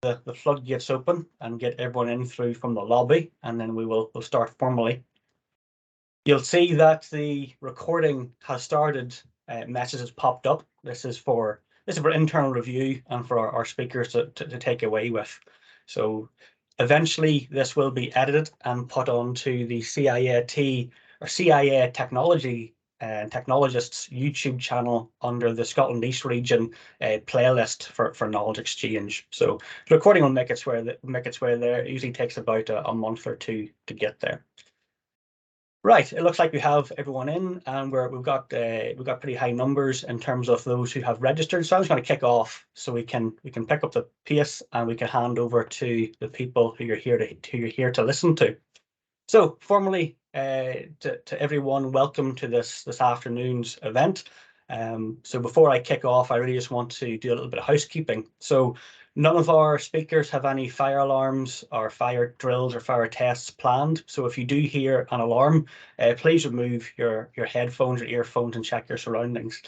the floodgates open and get everyone in through from the lobby, and then we'll start formally. You'll see that the recording has started. Messages popped up. This is for internal review and for our speakers to take away with. So eventually this will be edited and put onto the CIAT or CIA Technology Technologists YouTube channel under the Scotland East Region playlist for knowledge exchange. So the recording will make its way there. It usually takes about a month or two to get there. Right, it looks like we have everyone in, and we've got pretty high numbers in terms of those who have registered. So I'm just going to kick off so we can pick up the pace and we can hand over to the people who you're here to listen to. So formally, to everyone, welcome to this afternoon's event. So before I kick off, I really just want to do a little bit of housekeeping. So none of our speakers have any fire alarms or fire drills or fire tests planned. So if you do hear an alarm, please remove your headphones or earphones and check your surroundings.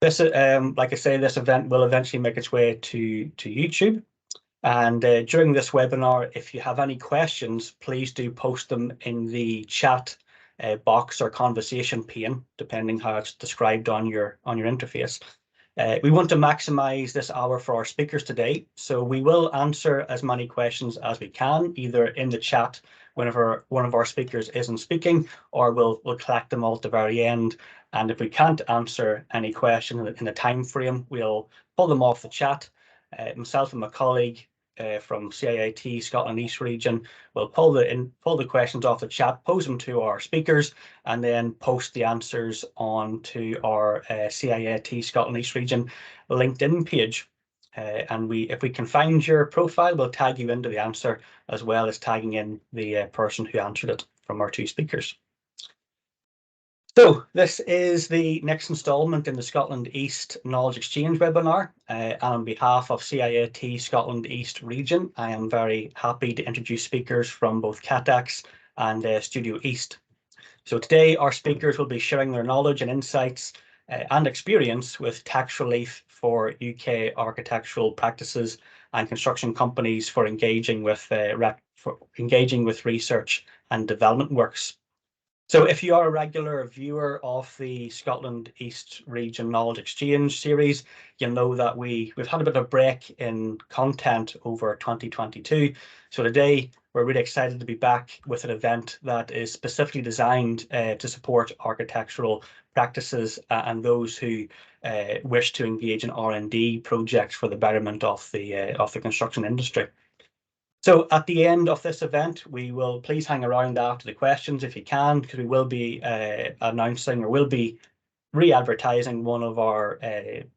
This, like I say, this event will eventually make its way to YouTube. And during this webinar, if you have any questions, please do post them in the chat box or conversation pane, depending how it's described on your interface. We want to maximize this hour for our speakers today, so we will answer as many questions as we can, either in the chat whenever one of our speakers isn't speaking, or we'll collect them all at the very end. And if we can't answer any question in the time frame, we'll pull them off the chat. Myself and my colleague from CIAT Scotland East Region will pull the questions off the chat, pose them to our speakers, and then post the answers onto our CIAT Scotland East Region LinkedIn page. And if we can find your profile, we'll tag you into the answer, as well as tagging in the person who answered it from our two speakers. So this is the next instalment in the Scotland East Knowledge Exchange webinar. And on behalf of CIAT Scotland East Region, I am very happy to introduce speakers from both Catax and Studio East. So today our speakers will be sharing their knowledge and insights and experience with tax relief for UK architectural practices and construction companies for engaging with research and development works. So if you are a regular viewer of the Scotland East Region Knowledge Exchange series, you'll know that we've had a bit of a break in content over 2022. So today we're really excited to be back with an event that is specifically designed to support architectural practices and those who wish to engage in R&D projects for the betterment of the construction industry. So at the end of this event, we will please hang around after the questions if you can, because we will be announcing or will be re-advertising one of our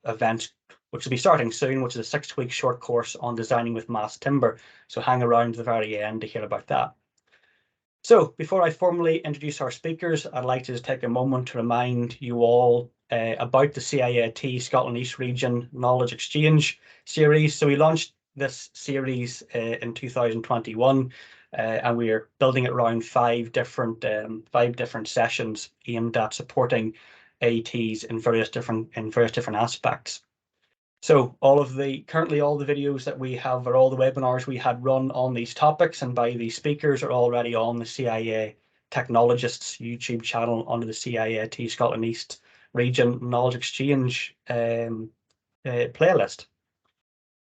events, which will be starting soon, which is a 6-week short course on designing with mass timber. So hang around to the very end to hear about that. So before I formally introduce our speakers, I'd like to just take a moment to remind you all about the CIAT Scotland East Region Knowledge Exchange series. So we launched this series in 2021, and we are building it around 5 different sessions aimed at supporting AETs in various different aspects. So currently all the videos that we have, or all the webinars we had run on these topics and by these speakers, are already on the CIA Technologists YouTube channel under the CIAT Scotland East Region Knowledge Exchange playlist.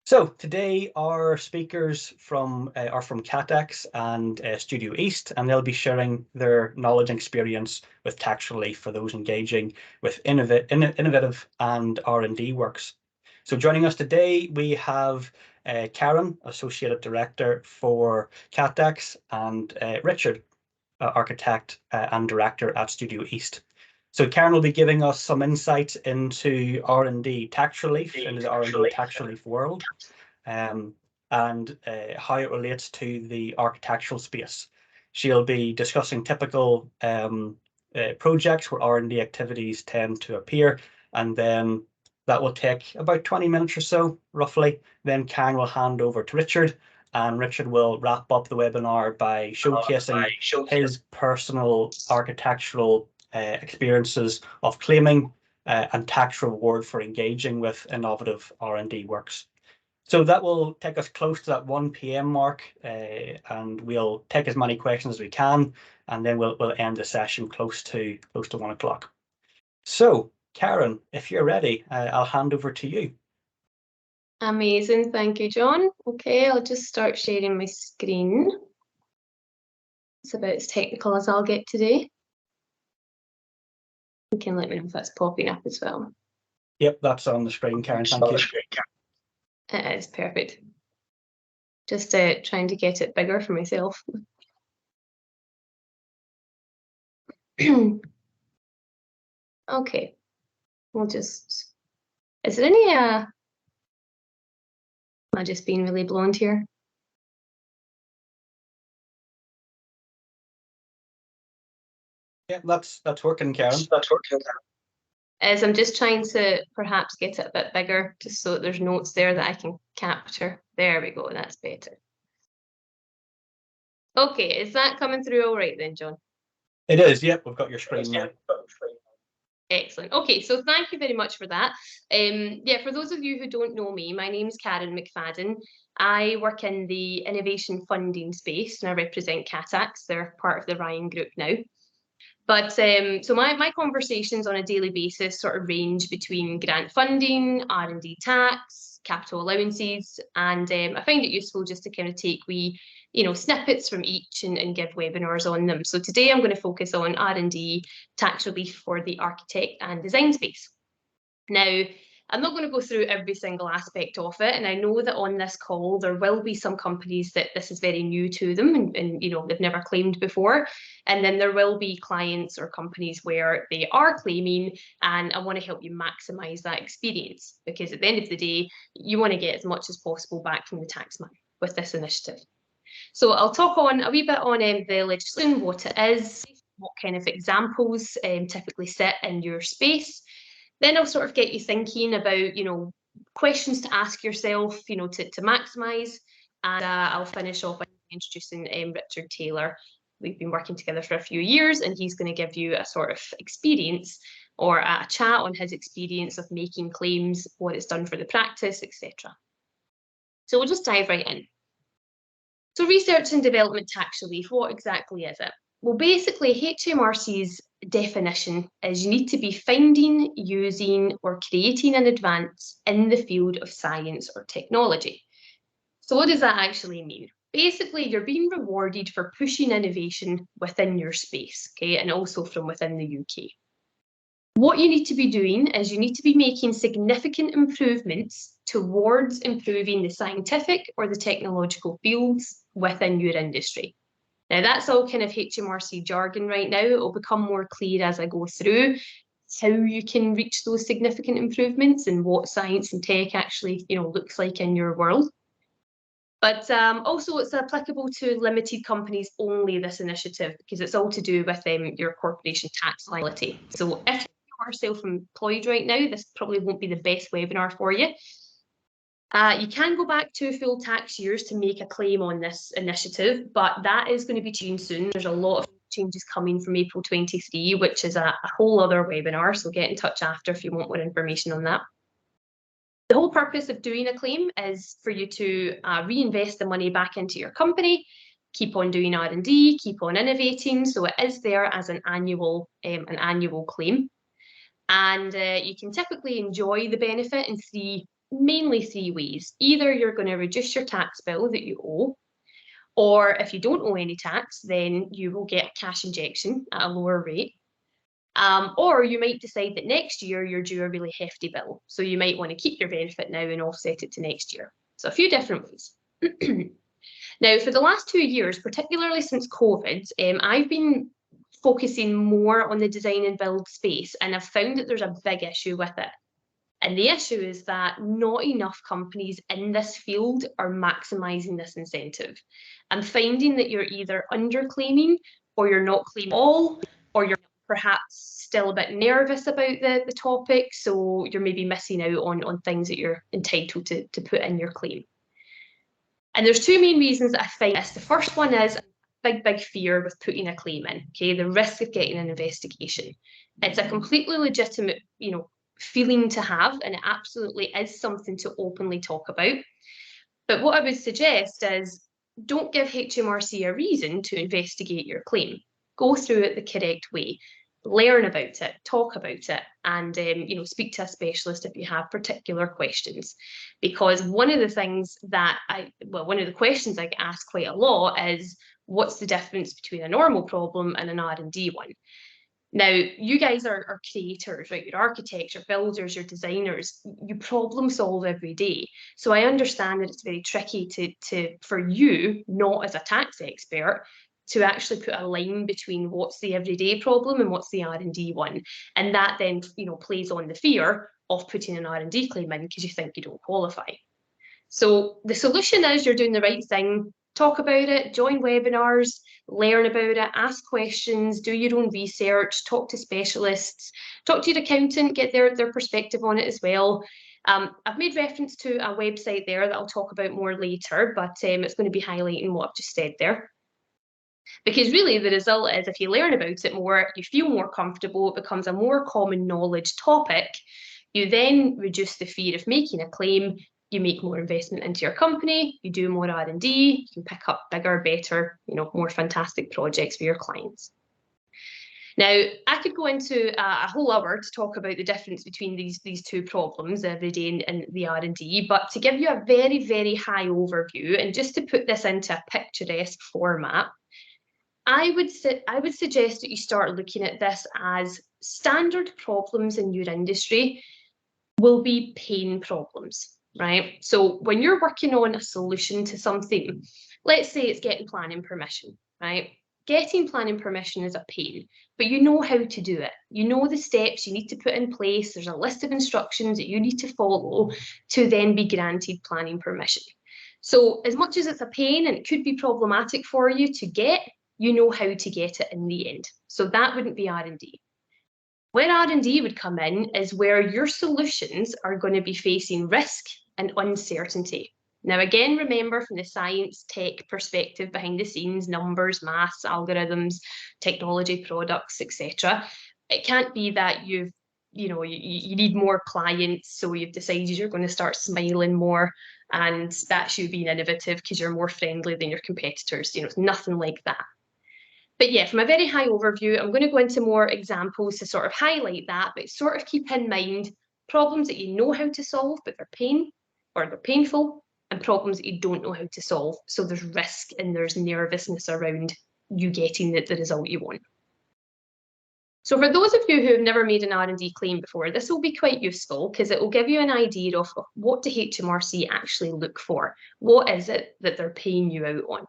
So today our speakers are from Catax and Studio East, and they'll be sharing their knowledge and experience with tax relief for those engaging with innovative and R&D works. So joining us today, we have Karen, Associate Director for Catax, and Richard, Architect and Director at Studio East. So Karen will be giving us some insights into R&D tax relief, into the R&D tax relief world, and how it relates to the architectural space. She'll be discussing typical projects where R&D activities tend to appear, and then that will take about 20 minutes or so, roughly. Then Karen will hand over to Richard, and Richard will wrap up the webinar by showcasing his personal architectural experiences of claiming and tax reward for engaging with innovative R&D works. So that will take us close to that 1 p.m. mark, and we'll take as many questions as we can, and then we'll end the session close to 1 o'clock. So, Karen, if you're ready, I'll hand over to you. Amazing, thank you, John. Okay, I'll just start sharing my screen. It's about as technical as I'll get today. You can let me know if that's popping up as well. Yep, that's on the screen, Karen. Thank you. It is perfect. Just trying to get it bigger for myself. Okay, we'll just. Is there any? Am I just being really blonde here? Yeah, that's working, Karen. As I'm just trying to perhaps get it a bit bigger, just so that there's notes there that I can capture. There we go, that's better. Okay, is that coming through all right then, John? It is, yep, we've got your screen now. Excellent. Okay, so thank you very much for that. Yeah, for those of you who don't know me, my name is Karen McFadden. I work in the innovation funding space and I represent Catax. They're part of the Ryan Group now. But so my conversations on a daily basis sort of range between grant funding, R&D tax, capital allowances, and I find it useful just to kind of take snippets from each and give webinars on them. So today I'm going to focus on R&D tax relief for the architect and design space. Now, I'm not going to go through every single aspect of it, and I know that on this call there will be some companies that this is very new to them and they've never claimed before, and then there will be clients or companies where they are claiming, and I want to help you maximize that experience, because at the end of the day you want to get as much as possible back from the taxman with this initiative. So I'll talk on a wee bit on the legislation, what it is, what kind of examples typically sit in your space. Then I'll sort of get you thinking about, questions to ask yourself, to maximise. And I'll finish off by introducing Richard Taylor. We've been working together for a few years, and he's going to give you a sort of experience or a chat on his experience of making claims, what it's done for the practice, etc. So we'll just dive right in. So research and development tax relief, what exactly is it? Well, basically, HMRC's definition is you need to be finding, using, or creating an advance in the field of science or technology. So what does that actually mean? Basically, you're being rewarded for pushing innovation within your space, okay, and also from within the UK. What you need to be doing is you need to be making significant improvements towards improving the scientific or the technological fields within your industry. Now, that's all kind of HMRC jargon right now. It will become more clear as I go through how you can reach those significant improvements and what science and tech actually, looks like in your world. But also it's applicable to limited companies only, this initiative, because it's all to do with your corporation tax liability. So if you are self-employed right now, this probably won't be the best webinar for you. You can go back 2 full tax years to make a claim on this initiative, but that is going to be changed soon. There's a lot of changes coming from April 23, which is a whole other webinar, so get in touch after if you want more information on that. The whole purpose of doing a claim is for you to reinvest the money back into your company, keep on doing R&D, keep on innovating, so it is there as an annual claim. And you can typically enjoy the benefit in mainly three ways. Either you're going to reduce your tax bill that you owe, or if you don't owe any tax, then you will get a cash injection at a lower rate. Or you might decide that next year you're due a really hefty bill. So you might want to keep your benefit now and offset it to next year. So a few different ways. Now, for the last 2 years, particularly since COVID, I've been focusing more on the design and build space, and I've found that there's a big issue with it. And the issue is that not enough companies in this field are maximising this incentive. I'm finding that you're either underclaiming, or you're not claiming at all, or you're perhaps still a bit nervous about the topic, so you're maybe missing out on things that you're entitled to put in your claim. And there's 2 main reasons that I find this. The first one is big fear with putting a claim in, okay? The risk of getting an investigation. It's a completely legitimate, feeling to have, and it absolutely is something to openly talk about. But what I would suggest is don't give HMRC a reason to investigate your claim. Go through it the correct way. Learn about it, talk about it, and speak to a specialist if you have particular questions. Because one of the questions I get asked quite a lot is, what's the difference between a normal problem and an R&D one? Now, you guys are creators, right? You're architects, you're builders, you're designers. You problem solve every day. So I understand that it's very tricky for you, not as a tax expert, to actually put a line between what's the everyday problem and what's the R&D one. And that then, plays on the fear of putting an R&D claim in because you think you don't qualify. So the solution is you're doing the right thing. Talk about it, join webinars, learn about it, ask questions, do your own research, talk to specialists, talk to your accountant, get their perspective on it as well. I've made reference to a website there that I'll talk about more later, but it's going to be highlighting what I've just said there. Because really the result is, if you learn about it more, you feel more comfortable, it becomes a more common knowledge topic, you then reduce the fear of making a claim, you make more investment into your company, you do more R&D, you can pick up bigger, better, more fantastic projects for your clients. Now, I could go into a whole hour to talk about the difference between these two problems, the everyday and the R&D, but to give you a very, very high overview, and just to put this into a picturesque format, I would suggest that you start looking at this as standard problems in your industry will be pain problems, right? So when you're working on a solution to something, let's say it's getting planning permission, right? Getting planning permission is a pain, but you know how to do it. You know the steps you need to put in place. There's a list of instructions that you need to follow to then be granted planning permission. So as much as it's a pain and it could be problematic for you to get, you know how to get it in the end. So that wouldn't be R&D. Where R&D would come in is where your solutions are going to be facing risk and uncertainty. Now, again, remember from the science tech perspective behind the scenes, numbers, maths, algorithms, technology, products, etc. It can't be that you need more clients, so you've decided you're going to start smiling more, and that's you being innovative because you're more friendly than your competitors. It's nothing like that. But yeah, from a very high overview, I'm going to go into more examples to sort of highlight that, but sort of keep in mind problems that you know how to solve, but they're painful, and problems that you don't know how to solve. So there's risk and there's nervousness around you getting the result you want. So for those of you who have never made an R&D claim before, this will be quite useful because it will give you an idea of what do HMRC actually look for? What is it that they're paying you out on?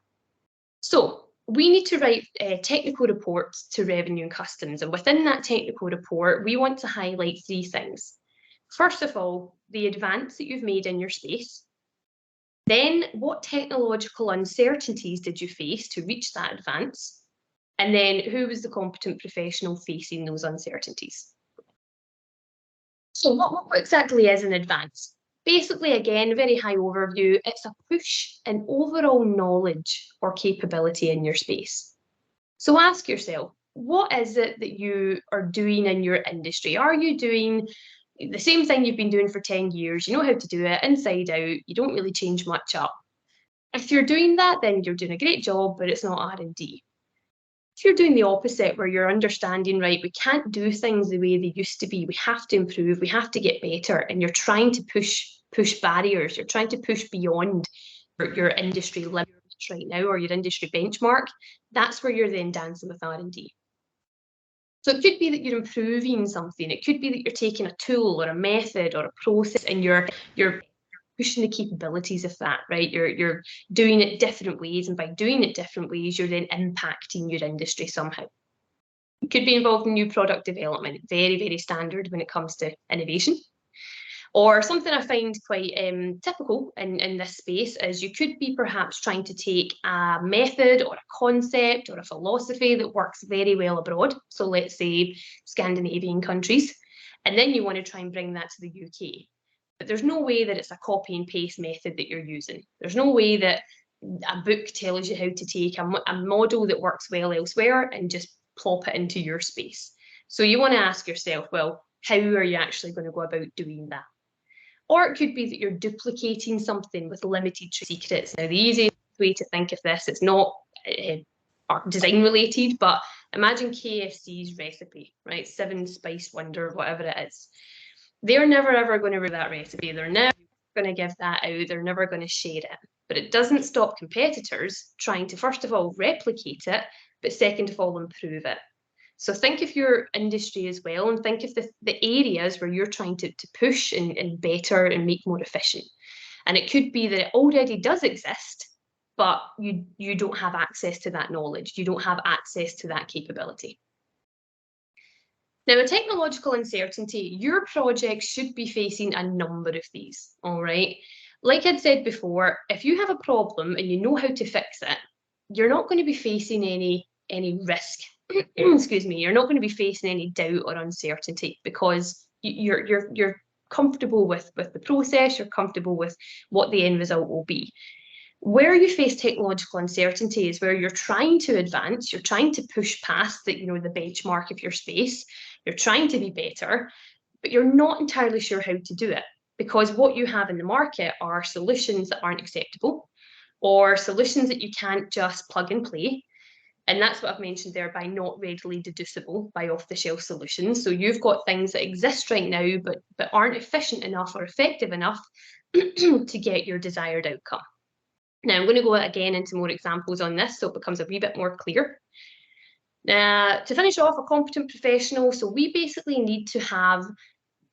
So we need to write technical reports to Revenue and Customs, and within that technical report, we want to highlight 3 things. First of all, the advance that you've made in your space. Then, what technological uncertainties did you face to reach that advance? And then, who was the competent professional facing those uncertainties? So what exactly is an advance? Basically, again, very high overview, it's a push in overall knowledge or capability in your space. So ask yourself, what is it that you are doing in your industry? Are you doing the same thing you've been doing for 10 years? You know how to do it inside out. You don't really change much up. If you're doing that, then you're doing a great job, but it's not R&D. If you're doing the opposite, where you're understanding, right, we can't do things the way they used to be, we have to improve, we have to get better, and you're trying to push barriers, you're trying to push beyond your industry limits right now or your industry benchmark, that's where you're then dancing with R&D. So it could be that you're improving something, it could be that you're taking a tool or a method or a process and you're pushing the capabilities of that, right? You're doing it different ways, and by doing it different ways, you're then impacting your industry somehow. You could be involved in new product development, very, very standard when it comes to innovation. Or something I find quite typical in this space is you could be perhaps trying to take a method or a concept or a philosophy that works very well abroad. So let's say Scandinavian countries, and then you want to try and bring that to the UK. But there's no way that it's a copy and paste method that you're using. There's no way that a book tells you how to take a model that works well elsewhere and just plop it into your space. So you want to ask yourself, well, How are you actually going to go about doing that? Or it could be that you're duplicating something with limited secrets. Now, the easiest way to think of this, it's not design related, but imagine KFC's recipe, right? 7 Spice Wonder, whatever it is. They're never ever going to read that recipe. They're never going to give that out. They're never going to share it. But it doesn't stop competitors trying to, first of all, replicate it, but second of all, improve it. So think of your industry as well, and think of the areas where you're trying to push and better and make more efficient. And it could be that it already does exist, but you don't have access to that knowledge. You don't have access to that capability. Now, a technological uncertainty, your project should be facing a number of these, all right? Like I'd said before, if you have a problem and you know how to fix it, you're not going to be facing any risk. Excuse me, you're not going to be facing any doubt or uncertainty because you're comfortable with the process, you're comfortable with what the end result will be. Where you face technological uncertainty is where you're trying to advance, you're trying to push past the benchmark of your space, you're trying to be better, but you're not entirely sure how to do it because what you have in the market are solutions that aren't acceptable or solutions that you can't just plug and play. And that's what I've mentioned there by not readily deducible by off-the-shelf solutions. So you've got things that exist right now, but aren't efficient enough or effective enough to get your desired outcome. Now, I'm going to go again into more examples on this so it becomes a wee bit more clear. Now, to finish off, a competent professional. So we basically need to have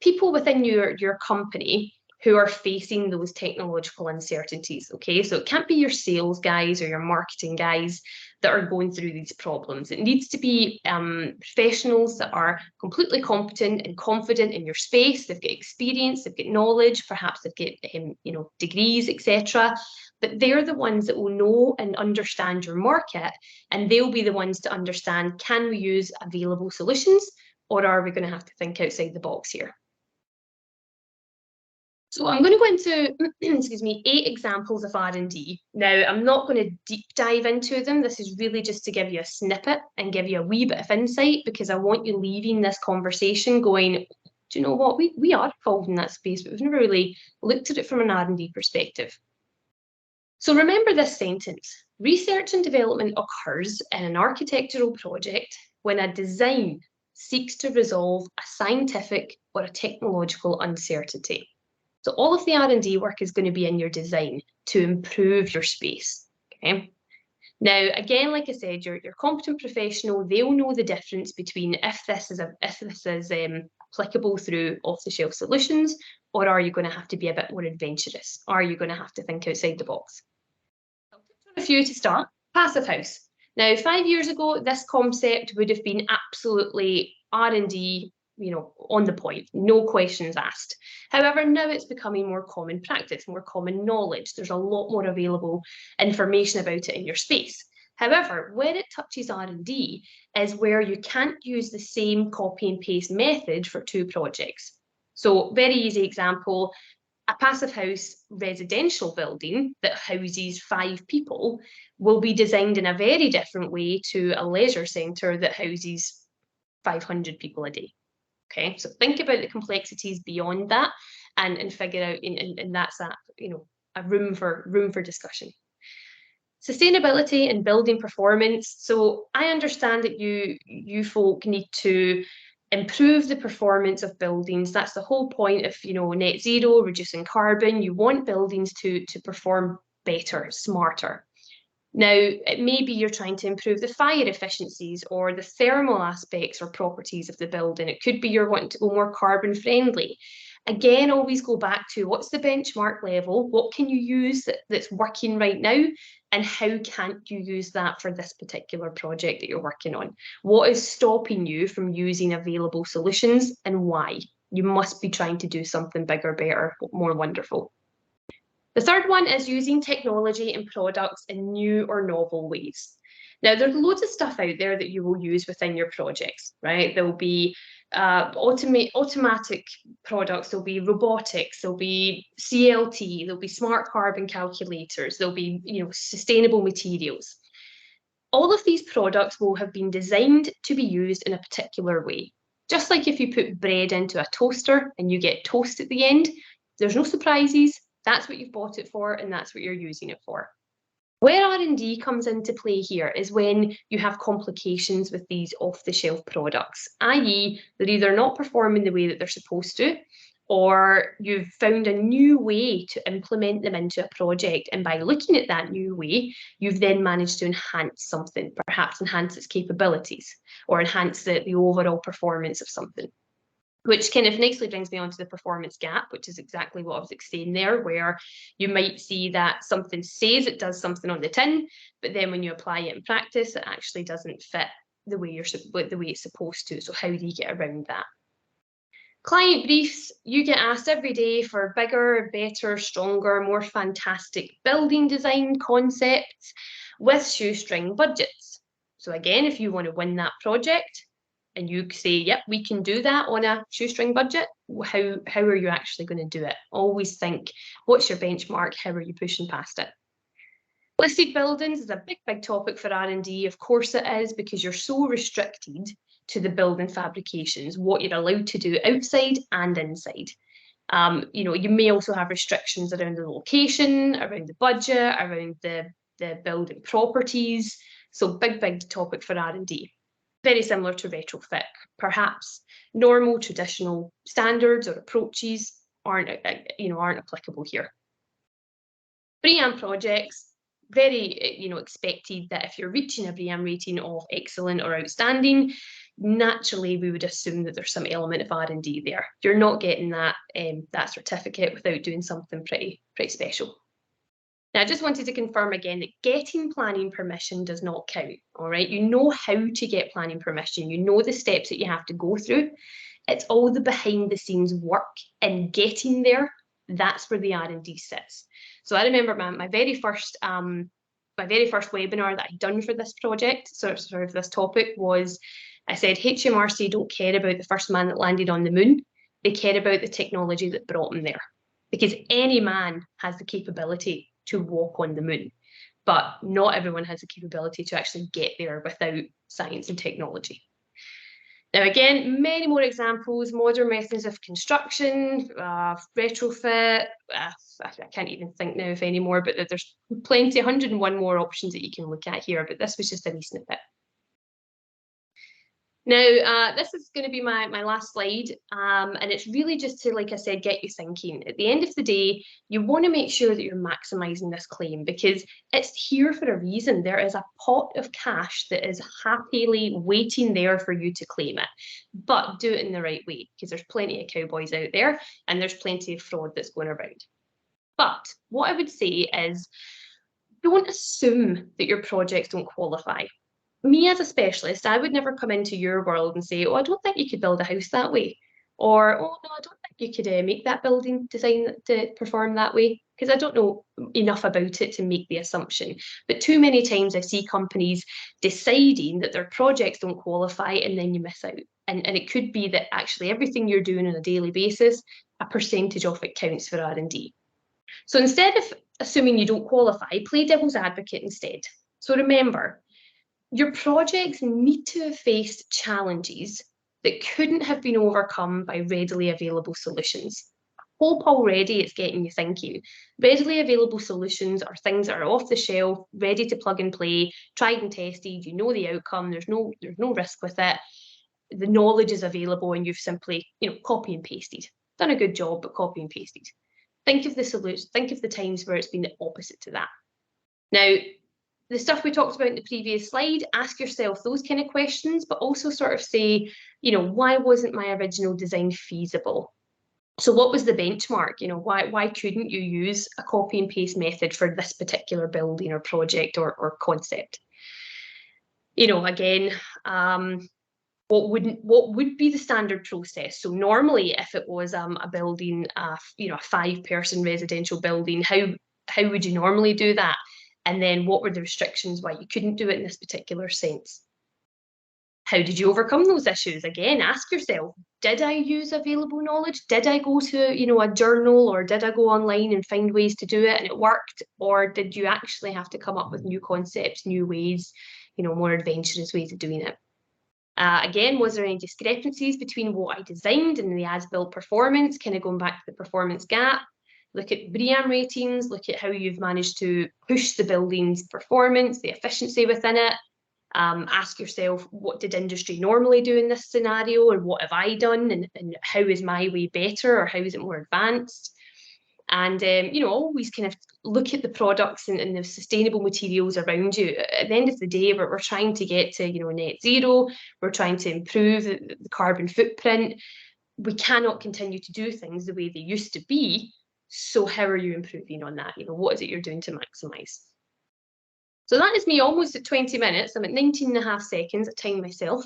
people within your company who are facing those technological uncertainties, okay? So it can't be your sales guys or your marketing guys that are going through these problems. It needs to be professionals that are completely competent and confident in your space. They've got experience, they've got knowledge, perhaps they've got degrees, etc. But they're the ones that will know and understand your market, and they'll be the ones to understand, can we use available solutions, or are we going to have to think outside the box here? So I'm going to go into, excuse me, 8 examples of R&D. Now, I'm not going to deep dive into them. This is really just to give you a snippet and give you a wee bit of insight, because I want you leaving this conversation going, do you know what, we are involved in that space, but we've never really looked at it from an R&D perspective. So remember this sentence: research and development occurs in an architectural project when a design seeks to resolve a scientific or a technological uncertainty. So all of the R&D work is going to be in your design to improve your space, okay? Now, again, like I said, your competent professional, they'll know the difference between if this is applicable through off-the-shelf solutions, or are you going to have to be a bit more adventurous? Are you going to have to think outside the box? I'll touch on a few to start. Passive house. Now, 5 years ago, this concept would have been absolutely R&D, on the point, no questions asked. However, now it's becoming more common practice, more common knowledge. There's a lot more available information about it in your space. However, where it touches R&D is where you can't use the same copy and paste method for 2 projects. So, very easy example, a passive house residential building that houses 5 people will be designed in a very different way to a leisure centre that houses 500 people a day. Okay, so think about the complexities beyond that and figure out, and that's a room for discussion. Sustainability and building performance. So I understand that you folk need to improve the performance of buildings. That's the whole point of net zero, reducing carbon. You want buildings to perform better, smarter. Now, it may be you're trying to improve the fire efficiencies or the thermal aspects or properties of the building. It could be you're wanting to go more carbon friendly. Again, always go back to what's the benchmark level? What can you use that's working right now? And how can't you use that for this particular project that you're working on? What is stopping you from using available solutions and why? You must be trying to do something bigger, better, more wonderful. The third one is using technology and products in new or novel ways. Now, there's loads of stuff out there that you will use within your projects, right? There'll be automatic products, there'll be robotics, there'll be CLT, there'll be smart carbon calculators, there'll be sustainable materials. All of these products will have been designed to be used in a particular way. Just like if you put bread into a toaster and you get toast at the end, there's no surprises. That's what you've bought it for, and that's what you're using it for. Where R&D comes into play here is when you have complications with these off-the-shelf products, i.e. they're either not performing the way that they're supposed to, or you've found a new way to implement them into a project, and by looking at that new way, you've then managed to enhance something, perhaps enhance its capabilities, or enhance the overall performance of something. Which kind of nicely brings me on to the performance gap, which is exactly what I was saying there, where you might see that something says it does something on the tin, but then when you apply it in practice, it actually doesn't fit the way it's supposed to. So how do you get around that? Client briefs, you get asked every day for bigger, better, stronger, more fantastic building design concepts with shoestring budgets. So again, if you want to win that project, and you say, yep, we can do that on a shoestring budget, how are you actually going to do it? Always think, what's your benchmark? How are you pushing past it? Listed buildings is a big topic for R&D. Of course it is, because you're so restricted to the building fabrications, what you're allowed to do outside and inside. You may also have restrictions around the location, around the budget, around the building properties. So big topic for R&D. Very similar to retrofit. Perhaps normal, traditional standards or approaches aren't applicable here. BREEAM projects, very expected that if you're reaching a BREEAM rating of excellent or outstanding, naturally we would assume that there's some element of R&D there. You're not getting that certificate without doing something pretty special. Now, I just wanted to confirm again that getting planning permission does not count, all right? You know how to get planning permission. You know the steps that you have to go through. It's all the behind the scenes work and getting there. That's where the R&D sits. So I remember my very first webinar that I'd done for this project, sort of this topic, was I said HMRC don't care about the first man that landed on the moon. They care about the technology that brought him there. Because any man has the capability to walk on the moon, but not everyone has the capability to actually get there without science and technology. Now, again, many more examples: modern methods of construction, retrofit. I can't even think now of any more, but there's plenty, 101 more options that you can look at here, but this was just a wee snippet. Now, this is going to be my last slide, and it's really just to, like I said, get you thinking. At the end of the day, you want to make sure that you're maximising this claim, because it's here for a reason. There is a pot of cash that is happily waiting there for you to claim it, but do it in the right way, because there's plenty of cowboys out there and there's plenty of fraud that's going around. But what I would say is, don't assume that your projects don't qualify. Me as a specialist, I would never come into your world and say, oh, I don't think you could build a house that way. Or, oh, no, I don't think you could make that building design to perform that way, because I don't know enough about it to make the assumption. But too many times I see companies deciding that their projects don't qualify, and then you miss out. And it could be that actually everything you're doing on a daily basis, a percentage of it counts for R&D. So instead of assuming you don't qualify, play devil's advocate instead. So remember, your projects need to have faced challenges that couldn't have been overcome by readily available solutions. Hope already it's getting you thinking. Readily available solutions are things that are off the shelf, ready to plug and play, tried and tested, you know the outcome, there's no risk with it. The knowledge is available and you've simply, copy and pasted. Done a good job, but copy and pasted. Think of the solution, think of the times where it's been the opposite to that. Now, the stuff we talked about in the previous slide, ask yourself those kind of questions, but also sort of say, why wasn't my original design feasible? So what was the benchmark? Why couldn't you use a copy and paste method for this particular building or project or concept? Again, what would be the standard process? So normally, if it was a building, a 5-person residential building, how would you normally do that? And then what were the restrictions why you couldn't do it in this particular sense? How did you overcome those issues? Again, ask yourself, did I use available knowledge? Did I go to, a journal, or did I go online and find ways to do it and it worked? Or did you actually have to come up with new concepts, new ways, more adventurous ways of doing it? Again, was there any discrepancies between what I designed and the as-built performance, kind of going back to the performance gap? Look at BREEAM ratings, look at how you've managed to push the building's performance, the efficiency within it. Ask yourself, what did industry normally do in this scenario, and what have I done, and how is my way better, or how is it more advanced? And always kind of look at the products and the sustainable materials around you. At the end of the day, we're trying to get to net zero. We're trying to improve the carbon footprint. We cannot continue to do things the way they used to be. So how are you improving on that? What is it you're doing to maximize? So that is me almost at 20 minutes. I'm at 19 and a half seconds. I timed myself.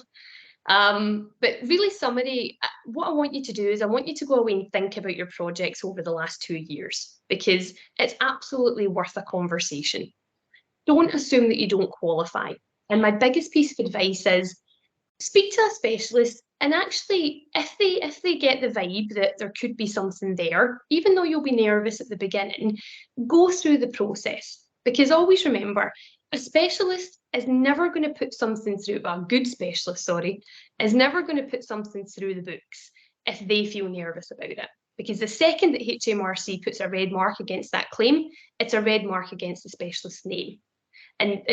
But really, summary, what I want you to do is I want you to go away and think about your projects over the last 2 years, because it's absolutely worth a conversation. Don't assume that you don't qualify. And my biggest piece of advice is speak to a specialist, and actually, if they get the vibe that there could be something there, even though you'll be nervous at the beginning, go through the process. Because always remember, a specialist is never going to put something through, well, a good specialist, sorry, is never going to put something through the books if they feel nervous about it. Because the second that HMRC puts a red mark against that claim, it's a red mark against the specialist's name. And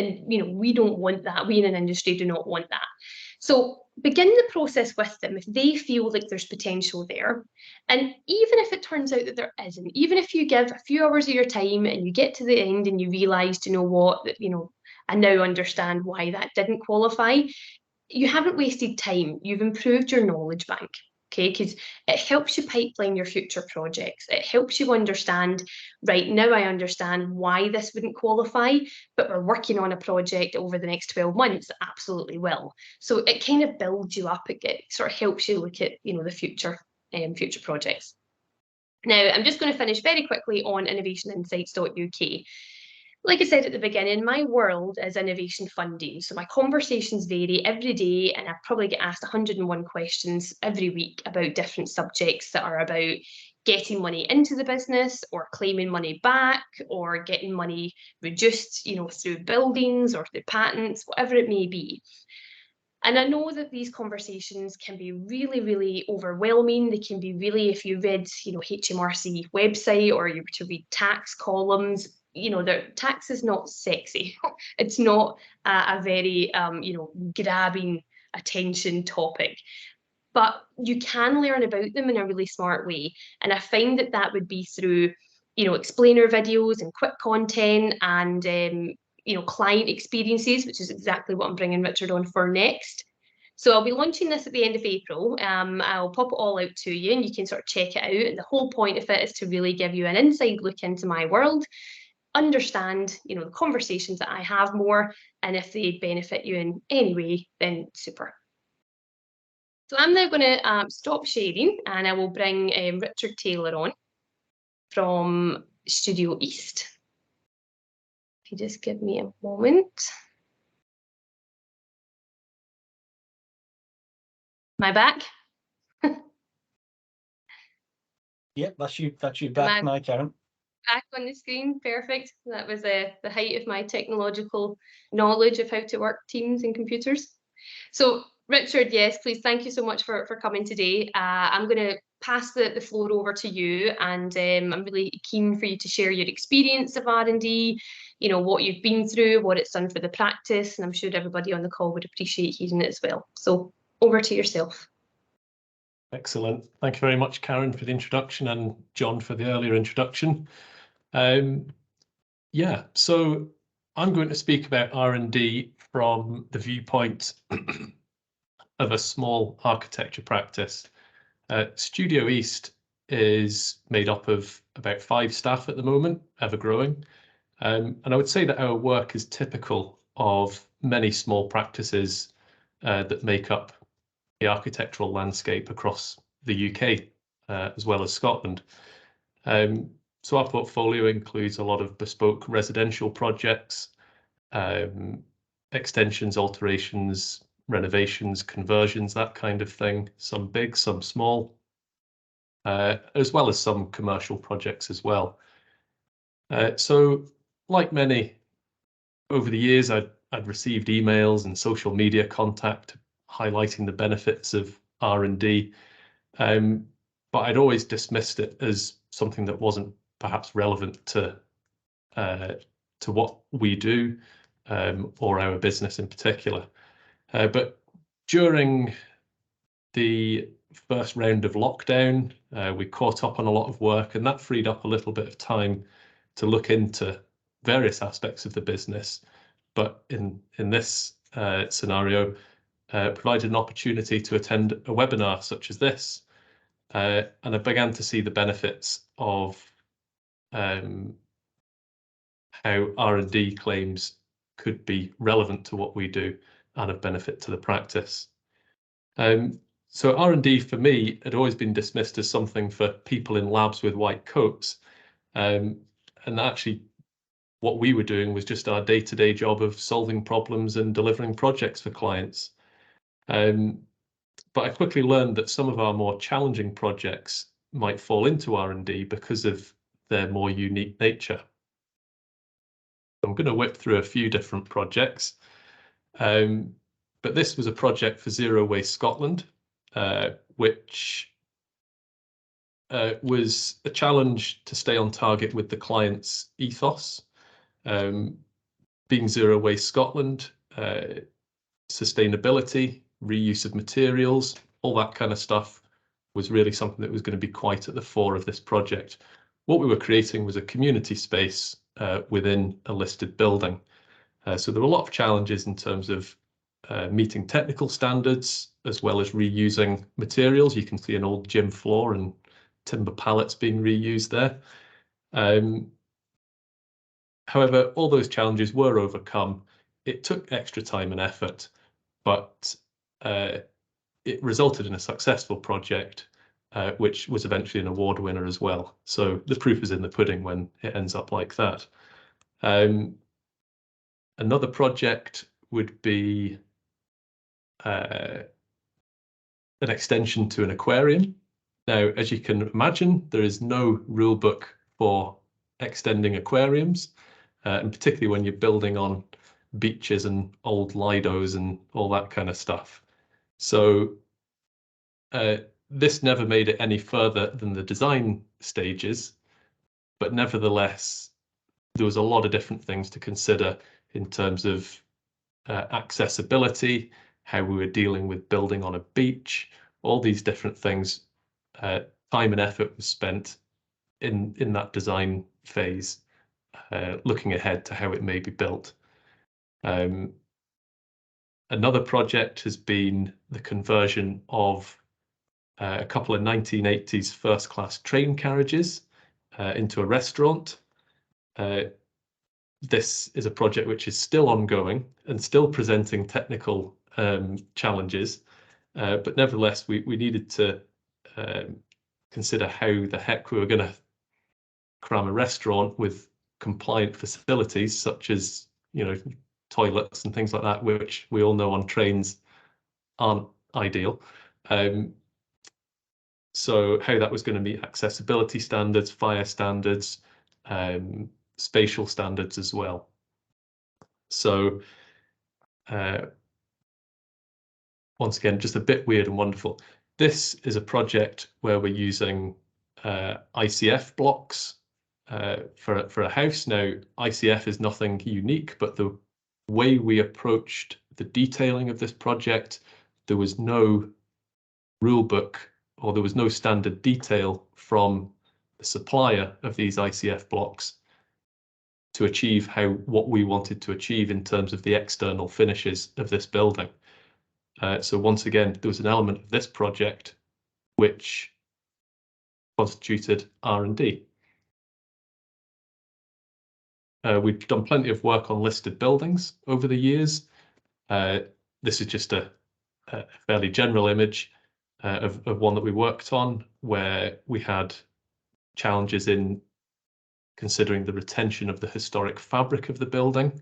we don't want that. We in an industry do not want that. So begin the process with them if they feel like there's potential there. And even if it turns out that there isn't, even if you give a few hours of your time and you get to the end and you realise, I now understand why that didn't qualify, you haven't wasted time. You've improved your knowledge bank. Okay, because it helps you pipeline your future projects. It helps you understand, right, now I understand why this wouldn't qualify, but we're working on a project over the next 12 months that absolutely will. So it kind of builds you up. It sort of helps you look at, the future projects. Now, I'm just going to finish very quickly on innovationinsights.uk. Like I said at the beginning, my world is innovation funding. So my conversations vary every day, and I probably get asked 101 questions every week about different subjects that are about getting money into the business, or claiming money back, or getting money reduced, through buildings or through patents, whatever it may be. And I know that these conversations can be really, really overwhelming. They can be really, if you read, HMRC website, or you were to read tax columns, tax is not sexy. It's not a very, grabbing attention topic. But you can learn about them in a really smart way. And I find that would be through, explainer videos and quick content and, client experiences, which is exactly what I'm bringing Richard on for next. So I'll be launching this at the end of April. I'll pop it all out to you and you can sort of check it out. And the whole point of it is to really give you an inside look into my world, understand, the conversations that I have more, and if they benefit you in any way, then super. So I'm now going to stop sharing, and I will bring Richard Taylor on from Studio East. If you just give me a moment. Am I back? Yep, that's you back now, Karen. Back on the screen, perfect. That was the height of my technological knowledge of how to work Teams and computers. So Richard, yes, please, thank you so much for coming today. I'm going to pass the floor over to you, and I'm really keen for you to share your experience of R&D, what you've been through, what it's done for the practice, and I'm sure everybody on the call would appreciate hearing it as well. So over to yourself. Excellent. Thank you very much, Karen, for the introduction, and John for the earlier introduction. Yeah, so I'm going to speak about R&D from the viewpoint of a small architecture practice. Studio East is made up of about 5 staff at the moment, ever growing. And I would say that our work is typical of many small practices that make up the architectural landscape across the UK, as well as Scotland. So our portfolio includes a lot of bespoke residential projects, extensions, alterations, renovations, conversions, that kind of thing, some big, some small, as well as some commercial projects as well. So like many, over the years, I'd received emails and social media contact highlighting the benefits of R&D, but I'd always dismissed it as something that wasn't perhaps relevant to what we do, or our business in particular. But during the first round of lockdown, we caught up on a lot of work, and that freed up a little bit of time to look into various aspects of the business. But in this scenario, provided an opportunity to attend a webinar such as this, and I began to see the benefits of how R&D claims could be relevant to what we do and of benefit to the practice. So R&D for me had always been dismissed as something for people in labs with white coats, and actually what we were doing was just our day-to-day job of solving problems and delivering projects for clients. But I quickly learned that some of our more challenging projects might fall into R&D because of their more unique nature. I'm going to whip through a few different projects, but this was a project for Zero Waste Scotland, which was a challenge to stay on target with the client's ethos. Being Zero Waste Scotland, sustainability, reuse of materials, all that kind of stuff was really something that was going to be quite at the fore of this project. What we were creating was a community space within a listed building. So there were a lot of challenges in terms of meeting technical standards, as well as reusing materials. You can see an old gym floor and timber pallets being reused there. However, all those challenges were overcome. It took extra time and effort, but it resulted in a successful project, which was eventually an award winner as well. So the proof is in the pudding when it ends up like that. Another project would be an extension to an aquarium. Now, as you can imagine, there is no rule book for extending aquariums, and particularly when you're building on beaches and old lidos and all that kind of stuff. So this never made it any further than the design stages, but nevertheless, there was a lot of different things to consider in terms of accessibility, how we were dealing with building on a beach, all these different things. Time and effort was spent in that design phase, looking ahead to how it may be built. Another project has been the conversion of a couple of 1980s first-class train carriages into a restaurant. This is a project which is still ongoing and still presenting technical challenges, but nevertheless, we needed to consider how the heck we were going to cram a restaurant with compliant facilities such as, toilets and things like that, which we all know on trains aren't ideal. So how that was going to meet accessibility standards, fire standards, spatial standards as well. So once again, just a bit weird and wonderful. This is a project where we're using ICF blocks for a house. Now, ICF is nothing unique, but the way we approached the detailing of this project, there was no rule book or there was no standard detail from the supplier of these ICF blocks to achieve what we wanted to achieve in terms of the external finishes of this building. So once again, there was an element of this project which constituted R&D. We've done plenty of work on listed buildings over the years. This is just a fairly general image of one that we worked on, where we had challenges in considering the retention of the historic fabric of the building,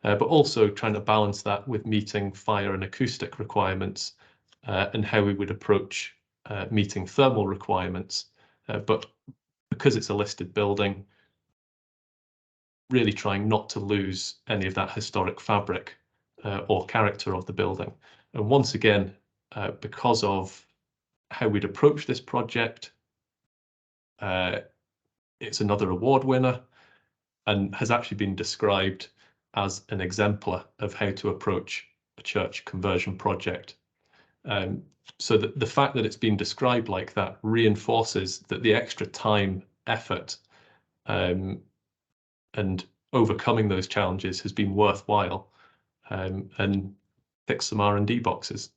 but also trying to balance that with meeting fire and acoustic requirements, and how we would approach meeting thermal requirements. But because it's a listed building, really trying not to lose any of that historic fabric or character of the building. And once again, because of how we'd approach this project, it's another award winner and has actually been described as an exemplar of how to approach a church conversion project. So that the fact that it's been described like that reinforces that the extra time, effort, and overcoming those challenges has been worthwhile, and ticks some R&D boxes.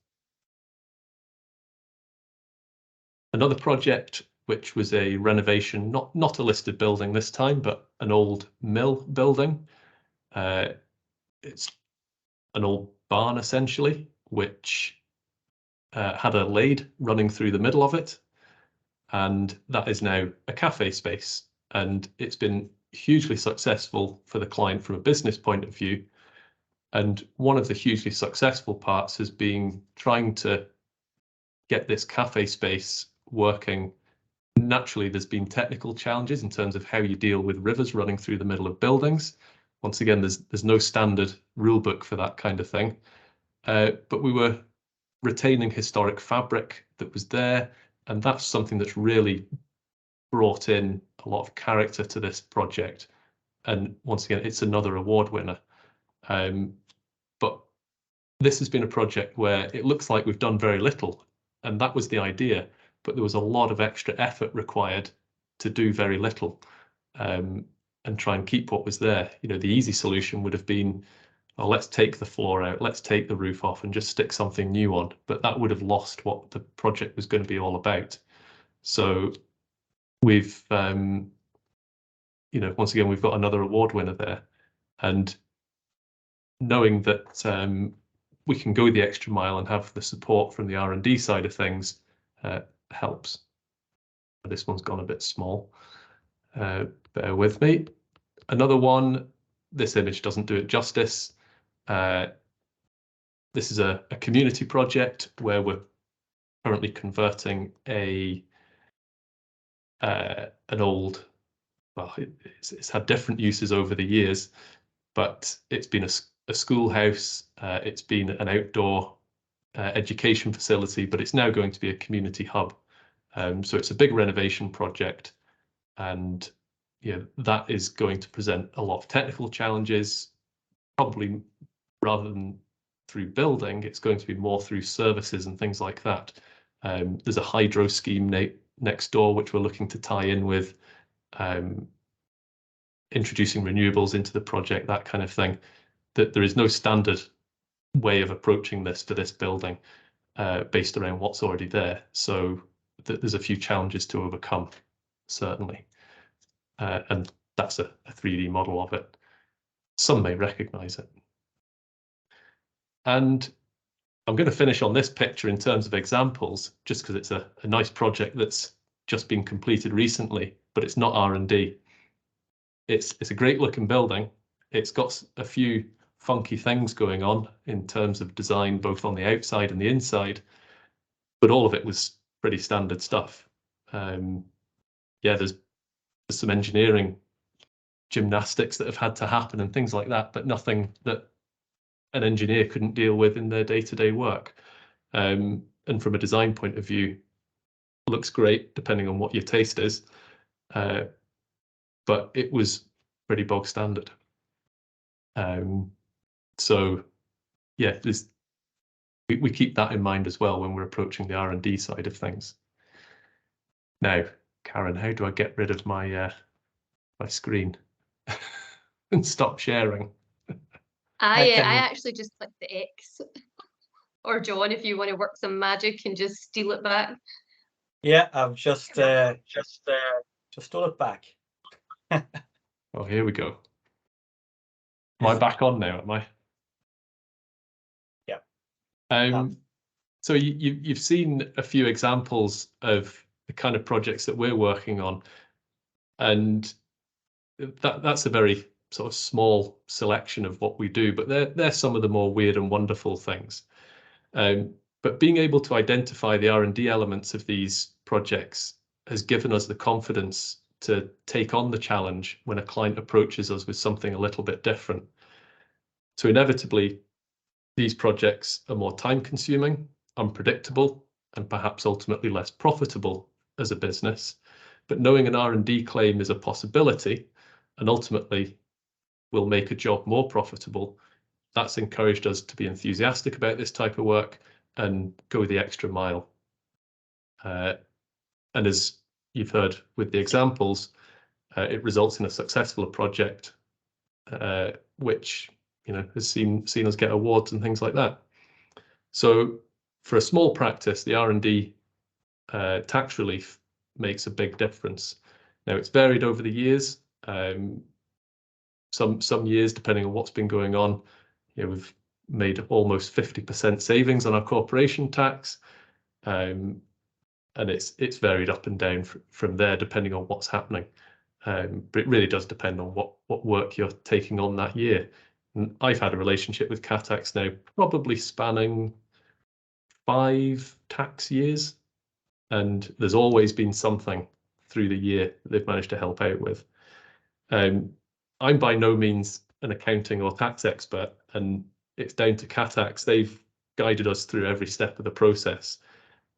Another project, which was a renovation, not a listed building this time, but an old mill building. It's an old barn essentially, which had a lathe running through the middle of it, and that is now a cafe space, and it's been hugely successful for the client from a business point of view. And one of the hugely successful parts has been trying to get this cafe space working. Naturally, there's been technical challenges in terms of how you deal with rivers running through the middle of buildings. Once again, there's no standard rule book for that kind of thing, but we were retaining historic fabric that was there, and that's something that's really brought in a lot of character to this project. And once again, it's another award winner. But this has been a project where it looks like we've done very little, and that was the idea, but there was a lot of extra effort required to do very little, and try and keep what was there. You know, the easy solution would have been, oh, let's take the floor out, let's take the roof off and just stick something new on, but that would have lost what the project was going to be all about. So we've, you know, once again, we've got another award winner there, and knowing that we can go the extra mile and have the support from the R&D side of things helps. This one's gone a bit small. Bear with me. Another one, this image doesn't do it justice. This is a community project where we're currently converting an old, well, it's had different uses over the years, but it's been a schoolhouse, it's been an outdoor education facility, but it's now going to be a community hub. So it's a big renovation project, and yeah, that is going to present a lot of technical challenges, probably rather than through building, it's going to be more through services and things like that. There's a hydro scheme next door, which we're looking to tie in with, introducing renewables into the project, that kind of thing. That there is no standard way of approaching this for this building based around what's already there. So there's a few challenges to overcome, certainly. And that's a 3D model of it. Some may recognize it. And I'm going to finish on this picture in terms of examples, just because it's a nice project that's just been completed recently, but it's not R&D. It's a great looking building. It's got a few funky things going on in terms of design, both on the outside and the inside, but all of it was pretty standard stuff. Yeah, there's some engineering gymnastics that have had to happen and things like that, but nothing that an engineer couldn't deal with in their day-to-day work. And from a design point of view, looks great depending on what your taste is, but it was pretty bog standard. So yeah, we keep that in mind as well when we're approaching the R&D side of things. Now, Karen, how do I get rid of my my screen and stop sharing? I actually just clicked the X. Or John, if you want to work some magic and just steal it back. Yeah, I've just stole it back. Oh, here we go. Am I back on now? Am I? Yeah. So you've seen a few examples of the kind of projects that we're working on, and that's a very sort of small selection of what we do, but they're some of the more weird and wonderful things. But being able to identify the R&D elements of these projects has given us the confidence to take on the challenge when a client approaches us with something a little bit different. So inevitably, These projects are more time-consuming, unpredictable, and perhaps ultimately less profitable as a business. But knowing an R&D claim is a possibility and ultimately will make a job more profitable, that's encouraged us to be enthusiastic about this type of work and go the extra mile. And as you've heard with the examples, it results in a successful project, which has seen us get awards and things like that. So for a small practice, the R&D tax relief makes a big difference. Now it's varied over the years. Some years, depending on what's been going on, we've made almost 50% savings on our corporation tax, and it's varied up and down from there depending on what's happening. But it really does depend on what work you're taking on that year. And I've had a relationship with Catax now, probably spanning 5 tax years, and there's always been something through the year that they've managed to help out with. I'm by no means an accounting or tax expert, and it's down to Catax. They've guided us through every step of the process.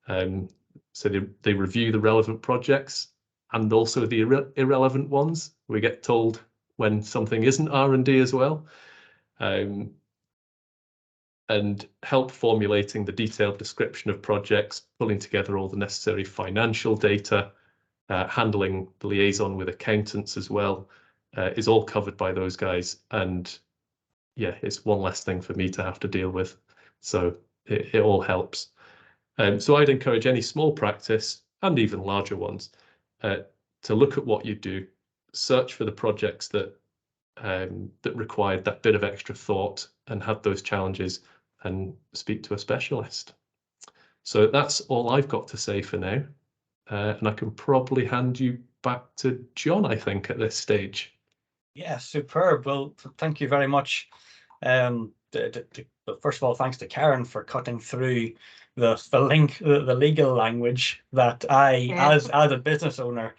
So they review the relevant projects and also the irrelevant ones. We get told when something isn't R&D as well, and help formulating the detailed description of projects, pulling together all the necessary financial data, handling the liaison with accountants as well, is all covered by those guys. And yeah, it's one less thing for me to have to deal with. So it all helps. So I'd encourage any small practice and even larger ones to look at what you do, search for the projects that required that bit of extra thought and had those challenges, and speak to a specialist. So that's all I've got to say for now. And I can probably hand you back to John, I think, at this stage. Yeah, superb. Well, thank you very much. First of all, thanks to Karen for cutting through the legal language that I, as a business owner,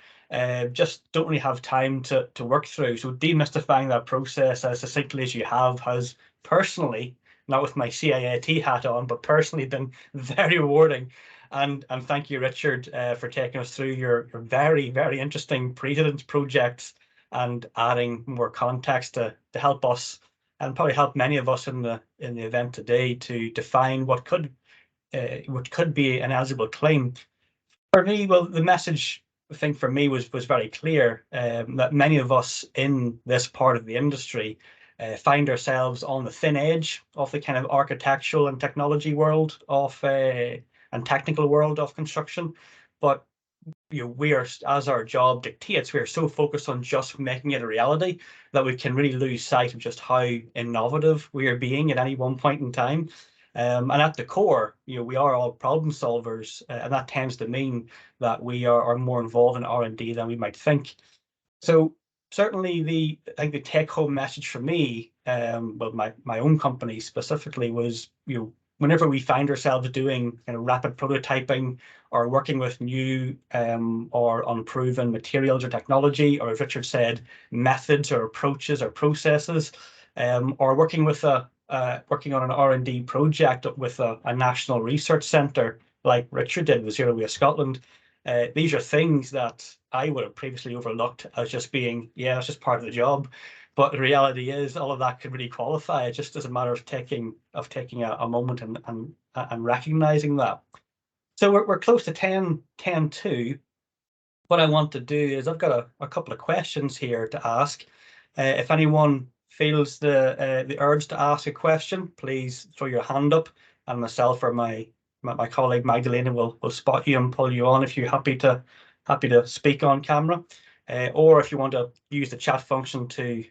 just don't really have time to work through. So demystifying that process as succinctly as you have has personally, not with my CIAT hat on, but personally been very rewarding. And thank you, Richard, for taking us through your very, very interesting precedence projects and adding more context to help us, and probably help many of us in the event today, to define what could be an eligible claim. For me, well, the message, I think, for me was very clear, that many of us in this part of the industry find ourselves on the thin edge of the kind of architectural and technology world of and technical world of construction, but we are, as our job dictates, we are so focused on just making it a reality that we can really lose sight of just how innovative we are being at any one point in time. And at the core, we are all problem solvers, and that tends to mean that we are more involved in R&D than we might think. So certainly, I think the take-home message for me, well, my own company specifically, was whenever we find ourselves doing kind of rapid prototyping or working with new or unproven materials or technology, or as Richard said, methods or approaches or processes, or working on an R&D project with a national research centre like Richard did with Zero Waste Scotland. These are things that I would have previously overlooked as just being, yeah, it's just part of the job. But the reality is, all of that could really qualify. It just is a matter of taking a moment and recognizing that. So we're close to 10:02. What I want to do is, I've got a couple of questions here to ask. If anyone feels the urge to ask a question, please throw your hand up, and myself or my colleague Magdalena will spot you and pull you on if you're happy to speak on camera, or if you want to use the chat function to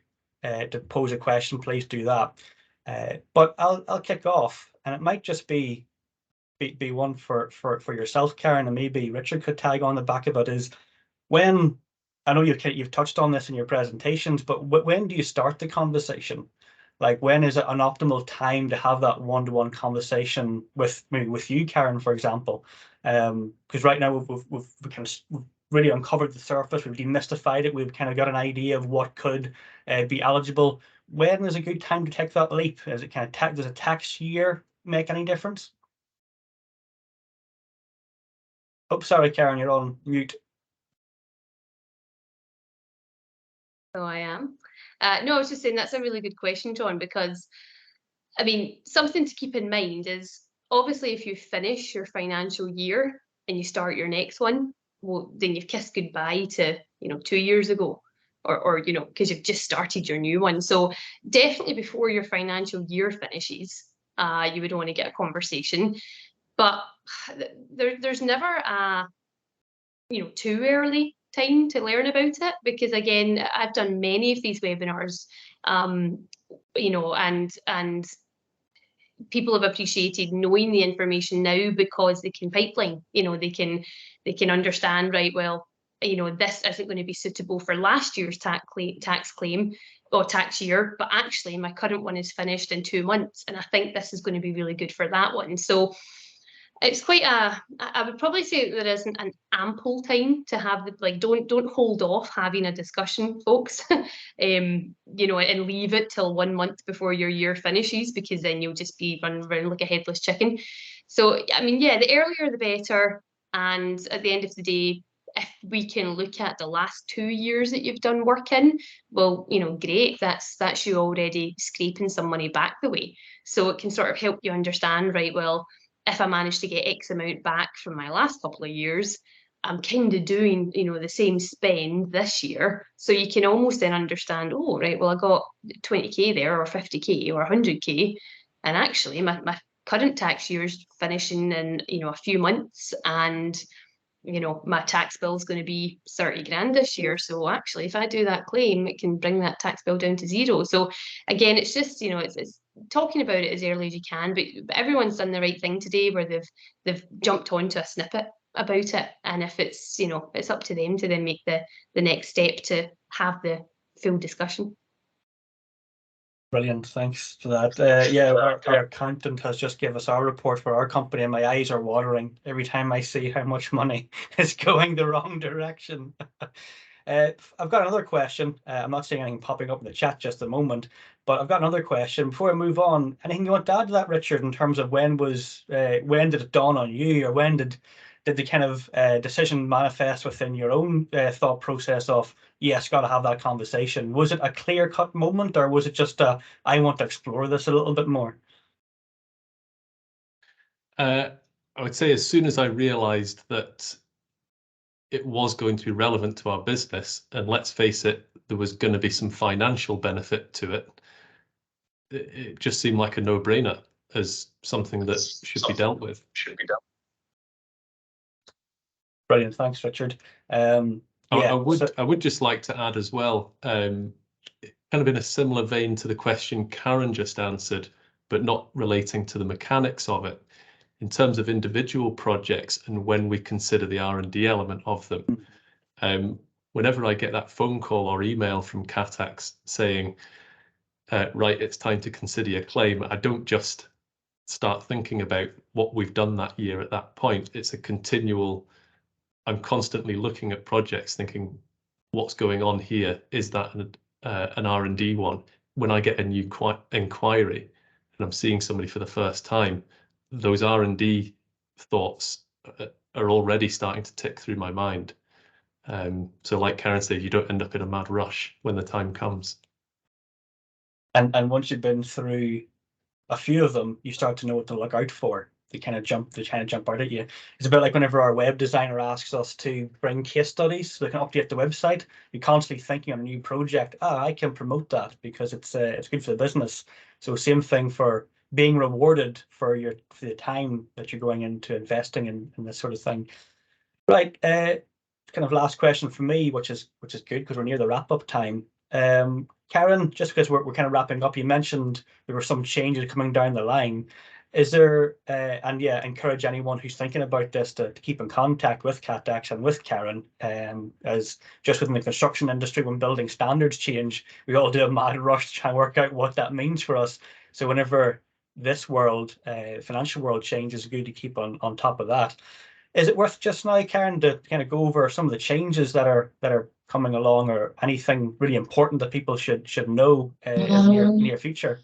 pose a question, please do that. But I'll kick off, and it might just be one for yourself, Karen, and maybe Richard could tag on the back of it. Is when, I know you've touched on this in your presentations, but when do you start the conversation? Like, when is it an optimal time to have that one-to-one conversation with you, Karen, for example? Because right now we've really uncovered the surface. We've demystified it. We've kind of got an idea of what could be eligible. When is a good time to take that leap? Is it kind of does a tax year make any difference? Oh, sorry, Karen, you're on mute. Oh, I am. No, I was just saying that's a really good question, John, because I mean, something to keep in mind is obviously if you finish your financial year and you start your next one, well, then you've kissed goodbye to, 2 years ago, or because you've just started your new one. So definitely before your financial year finishes, you would want to get a conversation. But there's never a, too early time to learn about it, because again, I've done many of these webinars, and people have appreciated knowing the information now because they can pipeline, they can understand, right, well, this isn't going to be suitable for last year's tax claim or tax year, but actually my current one is finished in 2 months and I think this is going to be really good for that one. So it's quite I would probably say there isn't an ample time to have don't hold off having a discussion, folks. And leave it till 1 month before your year finishes, because then you'll just be running around like a headless chicken. So I mean, yeah, the earlier the better. And at the end of the day, if we can look at the last 2 years that you've done work in, well, great, that's you already scraping some money back the way. So it can sort of help you understand, right, well, if I manage to get X amount back from my last couple of years, I'm kind of doing, the same spend this year. So you can almost then understand, oh, right, well, I got 20K there, or 50K or 100K. And actually my current tax year's finishing in, a few months, and my tax bill is going to be 30 grand this year. So actually, if I do that claim, it can bring that tax bill down to 0. So again, it's just, it's talking about it as early as you can, but everyone's done the right thing today, where they've jumped onto a snippet about it. And if it's, it's up to them to then make the next step to have the full discussion. Brilliant, thanks for that. Yeah, our accountant has just given us our report for our company, and my eyes are watering every time I see how much money is going the wrong direction. I've got another question. I'm not seeing anything popping up in the chat just at the moment, but I've got another question. Before I move on, anything you want to add to that, Richard, in terms of when did it dawn on you, or when did the kind of decision manifest within your own thought process of, yes, got to have that conversation? Was it a clear-cut moment, or was it just I want to explore this a little bit more? I would say as soon as I realized that it was going to be relevant to our business, and let's face it, there was going to be some financial benefit to it, it just seemed like a no-brainer as something that should be dealt with. Brilliant, thanks, Richard. Yeah, I would just like to add as well, kind of in a similar vein to the question Karen just answered, but not relating to the mechanics of it. In terms of individual projects and when we consider the R&D element of them, whenever I get that phone call or email from Catax saying, right, it's time to consider your claim, I don't just start thinking about what we've done that year at that point. It's a continual, I'm constantly looking at projects thinking, what's going on here? Is that an R&D one? When I get a new inquiry and I'm seeing somebody for the first time, those R&D thoughts are already starting to tick through my mind. So like Karen said, you don't end up in a mad rush when the time comes. And once you've been through a few of them, you start to know what to look out for. They kind of jump out at you. It's a bit like whenever our web designer asks us to bring case studies so they can update the website. You're constantly thinking on a new project. I can promote that because it's good for the business. So same thing for being rewarded for the time that you're going into investing in this sort of thing. Right. Kind of last question for me, which is good because we're near the wrap up time. Karen, just because we're kind of wrapping up, you mentioned there were some changes coming down the line. Is there, and yeah, encourage anyone who's thinking about this to keep in contact with Catax and with Karen, as just within the construction industry, when building standards change, we all do a mad rush to try and work out what that means for us. So whenever this world, financial world changes, it's good to keep on top of that. Is it worth just now, Karen, to kind of go over some of the changes that are coming along, or anything really important that people should know in the near future?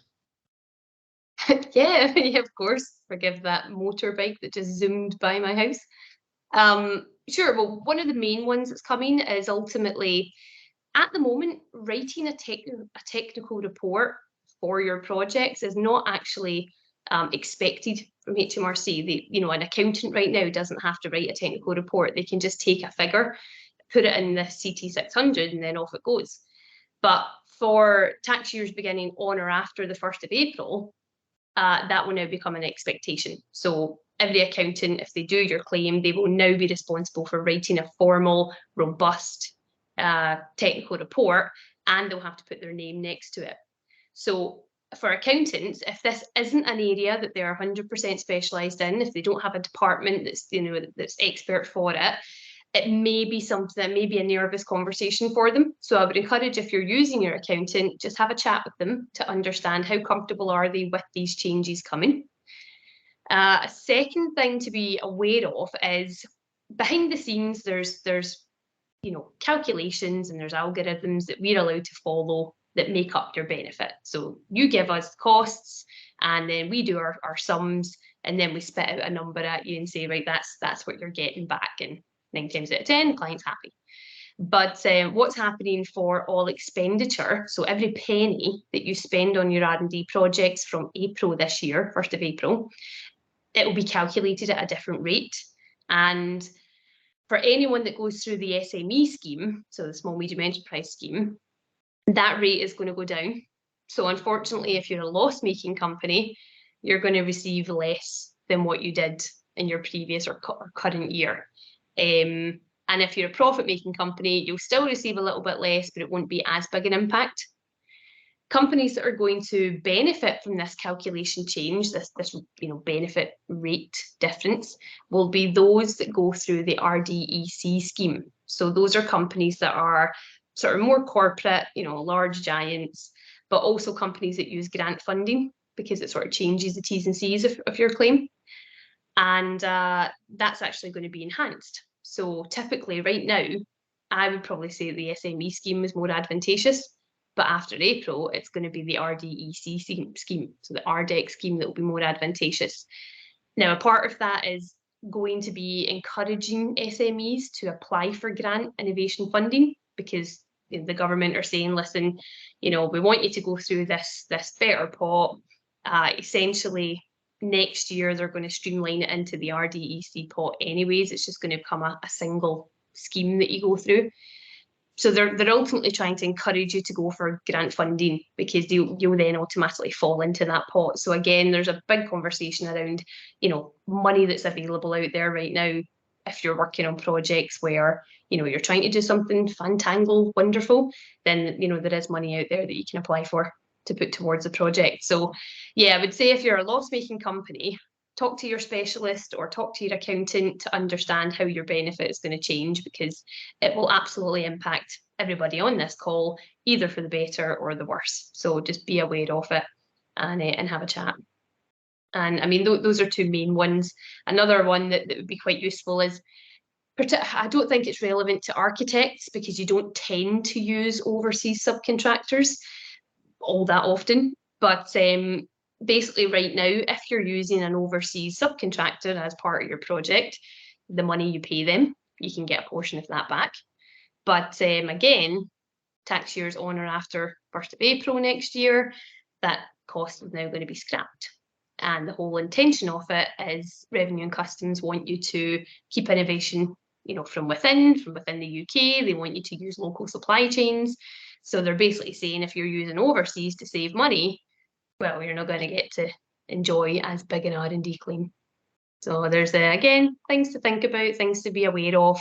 Yeah, yeah, of course. Forgive that motorbike that just zoomed by my house. Sure. Well, one of the main ones that's coming is ultimately, at the moment, writing a technical report for your projects is not actually expected from HMRC. An accountant right now doesn't have to write a technical report. They can just take a figure, put it in the CT600, and then off it goes. But for tax years beginning on or after the 1st of April, that will now become an expectation. So every accountant, if they do your claim, they will now be responsible for writing a formal, robust technical report, and they'll have to put their name next to it. So for accountants, if this isn't an area that they're 100% specialised in, if they don't have a department that's expert for it, it may be something that may be a nervous conversation for them. So I would encourage, if you're using your accountant, just have a chat with them to understand how comfortable are they with these changes coming. A second thing to be aware of is, behind the scenes, there's calculations and there's algorithms that we're allowed to follow that make up your benefit. So you give us costs, and then we do our sums, and then we spit out a number at you and say, right, that's what you're getting back. And 9 times out of 10, the client's happy. But what's happening for all expenditure, so every penny that you spend on your R&D projects from April this year, 1st of April, it will be calculated at a different rate. And for anyone that goes through the SME scheme, so the Small Medium Enterprise scheme, that rate is going to go down. So unfortunately, if you're a loss-making company, you're going to receive less than what you did in your previous or current year. And if you're a profit-making company, you'll still receive a little bit less, but it won't be as big an impact. Companies that are going to benefit from this calculation change, this benefit rate difference, will be those that go through the RDEC scheme. So those are companies that are sort of more corporate, large giants, but also companies that use grant funding, because it sort of changes the T's and C's of your claim. And that's actually going to be enhanced. So typically right now, I would probably say the SME scheme is more advantageous. But after April, it's going to be the RDEC scheme, so the RDEC scheme, that will be more advantageous. Now, a part of that is going to be encouraging SMEs to apply for grant innovation funding, because the government are saying, listen, we want you to go through this better pot. Essentially, next year, they're going to streamline it into the RDEC pot anyways. It's just going to become a single scheme that you go through. So they're ultimately trying to encourage you to go for grant funding, because you'll then automatically fall into that pot. So again, there's a big conversation around, money that's available out there right now. If you're working on projects where, you're trying to do something fantangle, wonderful, then, there is money out there that you can apply for to put towards a project. So yeah, I would say if you're a loss-making company, talk to your specialist or talk to your accountant to understand how your benefit is going to change, because it will absolutely impact everybody on this call, either for the better or the worse. So just be aware of it and have a chat. And I mean, those are two main ones. Another one that would be quite useful is, I don't think it's relevant to architects, because you don't tend to use overseas subcontractors all that often. But basically right now, if you're using an overseas subcontractor as part of your project, the money you pay them, you can get a portion of that back. But again, tax years on or after 1st of April next year, that cost is now going to be scrapped. And the whole intention of it is Revenue and Customs want you to keep innovation, from within the UK. They want you to use local supply chains. So they're basically saying, if you're using overseas to save money, well, you're not going to get to enjoy as big an R&D claim. So there's, again, things to think about, things to be aware of.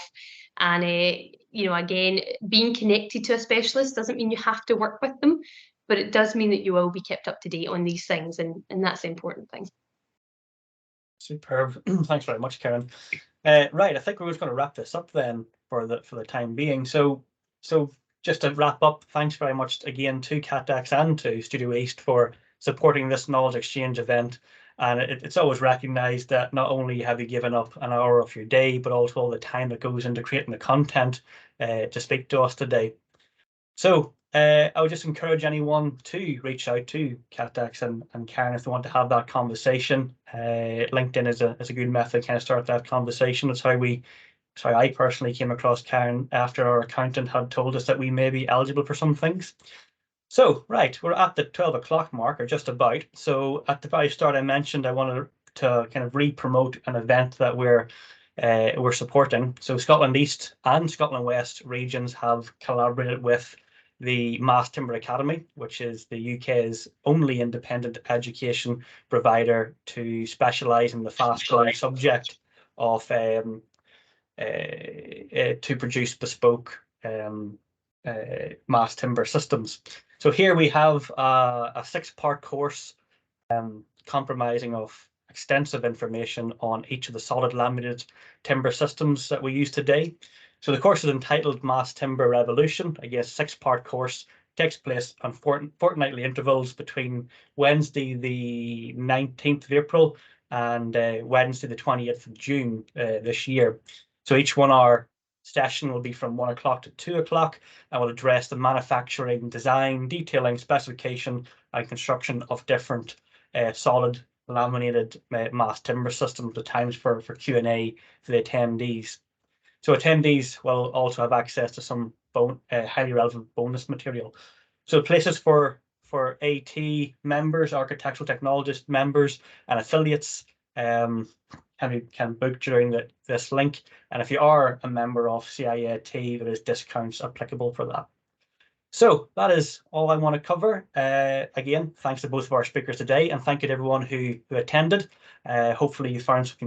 And, again, being connected to a specialist doesn't mean you have to work with them, but it does mean that you will be kept up to date on these things. And that's the important thing. Superb. Thanks very much, Karen. Right, I think we're just going to wrap this up then for the time being. So just to wrap up, thanks very much again to Catax and to Studio East for supporting this knowledge exchange event. And it's always recognised that not only have you given up an hour of your day, but also all the time that goes into creating the content to speak to us today. So I would just encourage anyone to reach out to Catax and Karen if they want to have that conversation. LinkedIn is a good method to kind of start that conversation. That's how I personally came across Karen after our accountant had told us that we may be eligible for some things. So, right, we're at the 12 o'clock mark, or just about. So at the very start, I mentioned I wanted to kind of re-promote an event that we're supporting. So Scotland East and Scotland West regions have collaborated with the Mass Timber Academy, which is the UK's only independent education provider to specialise in the fast-growing subject of to produce bespoke mass timber systems. So here we have a 6-part course comprising of extensive information on each of the solid laminated timber systems that we use today. So the course is entitled Mass Timber Revolution. Again, 6-part course, takes place on fortnightly intervals between Wednesday the 19th of April and Wednesday the 20th of June this year. So each 1 hour session will be from 1 o'clock to 2 o'clock and will address the manufacturing, design, detailing, specification and construction of different solid laminated mass timber systems, the times for Q&A for the attendees. So attendees will also have access to some highly relevant bonus material. So places for AT members, architectural technologist members and affiliates can book during this link. And if you are a member of CIAT, there is discounts applicable for that. So that is all I want to cover. Again, thanks to both of our speakers today, and thank you to everyone who attended. Hopefully you found something